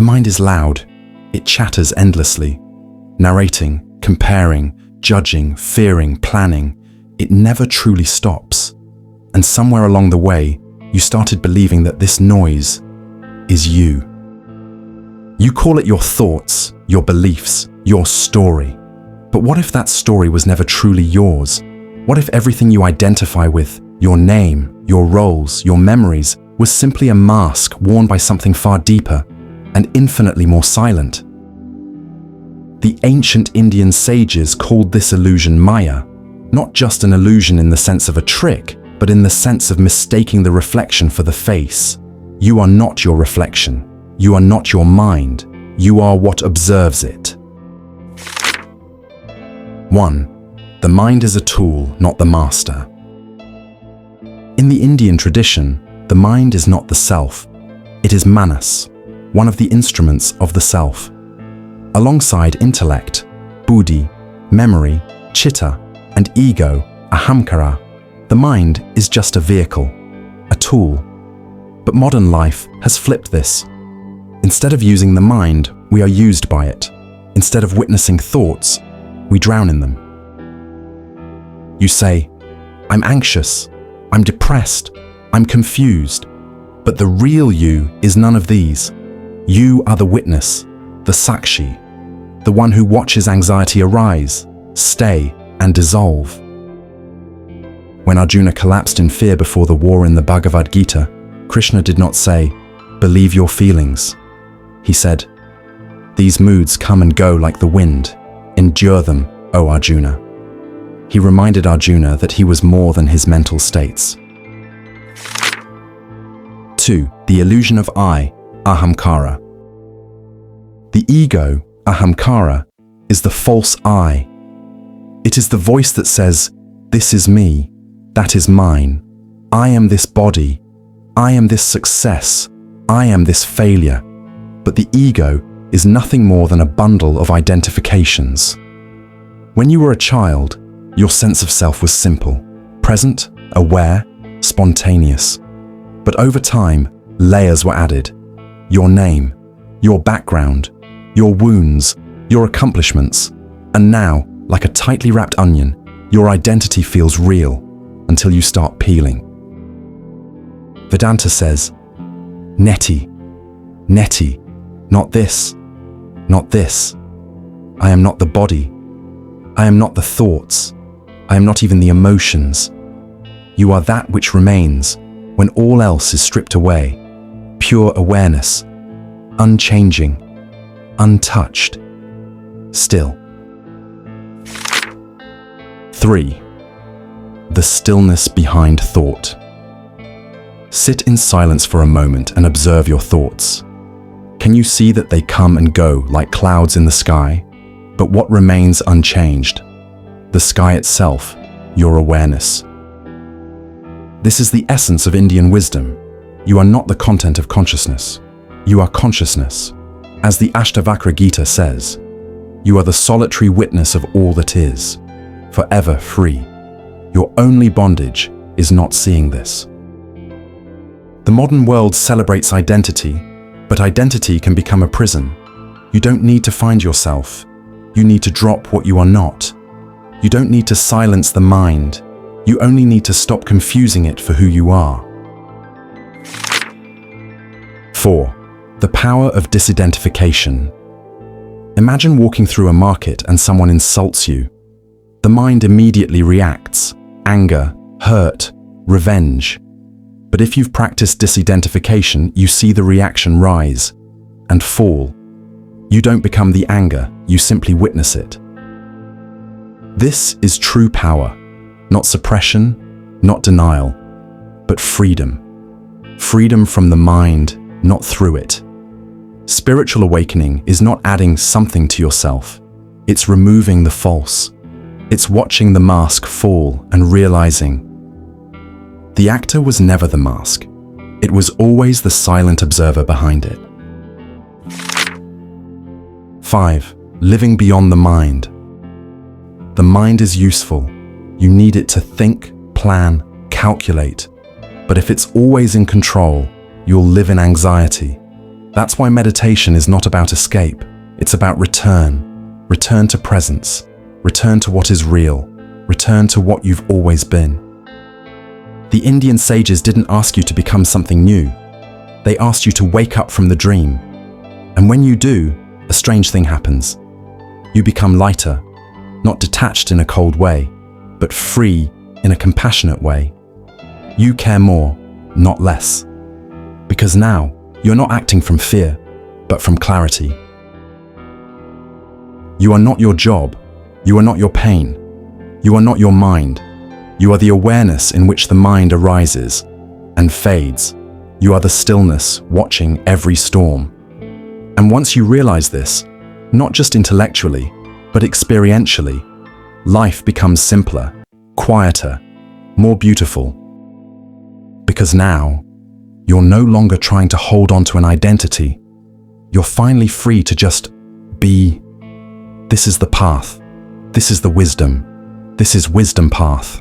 The mind is loud. It chatters endlessly, narrating, comparing, judging, fearing, planning. It never truly stops. And somewhere along the way, you started believing that this noise is you. You call it your thoughts, your beliefs, your story. But what if that story was never truly yours? What if everything you identify with, your name, your roles, your memories, was simply a mask worn by something far deeper and infinitely more silent? The ancient Indian sages called this illusion Maya, not just an illusion in the sense of a trick, but in the sense of mistaking the reflection for the face. You are not your reflection. You are not your mind. You are what observes it. 1. The mind is a tool, not the master. In the Indian tradition, the mind is not the self. It is manas, one of the instruments of the self. Alongside intellect, buddhi, memory, chitta, and ego, ahamkara, the mind is just a vehicle, a tool. But modern life has flipped this. Instead of using the mind, we are used by it. Instead of witnessing thoughts, we drown in them. You say, I'm anxious, I'm depressed, I'm confused. But the real you is none of these. You are the witness, the sakshi, the one who watches anxiety arise, stay, and dissolve. When Arjuna collapsed in fear before the war in the Bhagavad Gita, Krishna did not say, believe your feelings. He said, these moods come and go like the wind. Endure them, O Arjuna. He reminded Arjuna that he was more than his mental states. 2. The illusion of I, ahamkara. The ego, ahamkara, is the false I. It is the voice that says, this is me, that is mine. I am this body. I am this success. I am this failure. But the ego is nothing more than a bundle of identifications. When you were a child, your sense of self was simple, present, aware, spontaneous. But over time, layers were added. Your name, your background, your wounds, your accomplishments, and now, like a tightly wrapped onion, your identity feels real until you start peeling. Vedanta says, neti, neti, not this, not this. I am not the body. I am not the thoughts. I am not even the emotions. You are that which remains when all else is stripped away, pure awareness, unchanging, untouched, still. 3. The stillness behind thought. Sit in silence for a moment and observe your thoughts. Can you see that they come and go like clouds in the sky? But what remains unchanged? The sky itself, your awareness. This is the essence of Indian wisdom. You are not the content of consciousness. You are consciousness. As the Bhagavad Gita says, you are the solitary witness of all that is, forever free. Your only bondage is not seeing this. The modern world celebrates identity, but identity can become a prison. You don't need to find yourself. You need to drop what you are not. You don't need to silence the mind. You only need to stop confusing it for who you are. 4. The power of disidentification. Imagine walking through a market and someone insults you. The mind immediately reacts: anger, hurt, revenge. But if you've practiced disidentification, you see the reaction rise and fall. You don't become the anger, you simply witness it. This is true power, not suppression, not denial, but freedom. Freedom from the mind, not through it. Spiritual awakening is not adding something to yourself. It's removing the false. It's watching the mask fall and realizing the actor was never the mask. It was always the silent observer behind it. 5. Living beyond the mind. The mind is useful. You need it to think, plan, calculate. But if it's always in control, you'll live in anxiety. That's why meditation is not about escape. It's about return. Return to presence. Return to what is real. Return to what you've always been. The Indian sages didn't ask you to become something new. They asked you to wake up from the dream. And when you do, a strange thing happens. You become lighter, not detached in a cold way, but free in a compassionate way. You care more, not less. Because now, you're not acting from fear, but from clarity. You are not your job. You are not your pain. You are not your mind. You are the awareness in which the mind arises and fades. You are the stillness watching every storm. And once you realize this, not just intellectually, but experientially, life becomes simpler, quieter, more beautiful. Because now, you're no longer trying to hold on to an identity. You're finally free to just be. This is the path. This is the wisdom. This is wisdom path.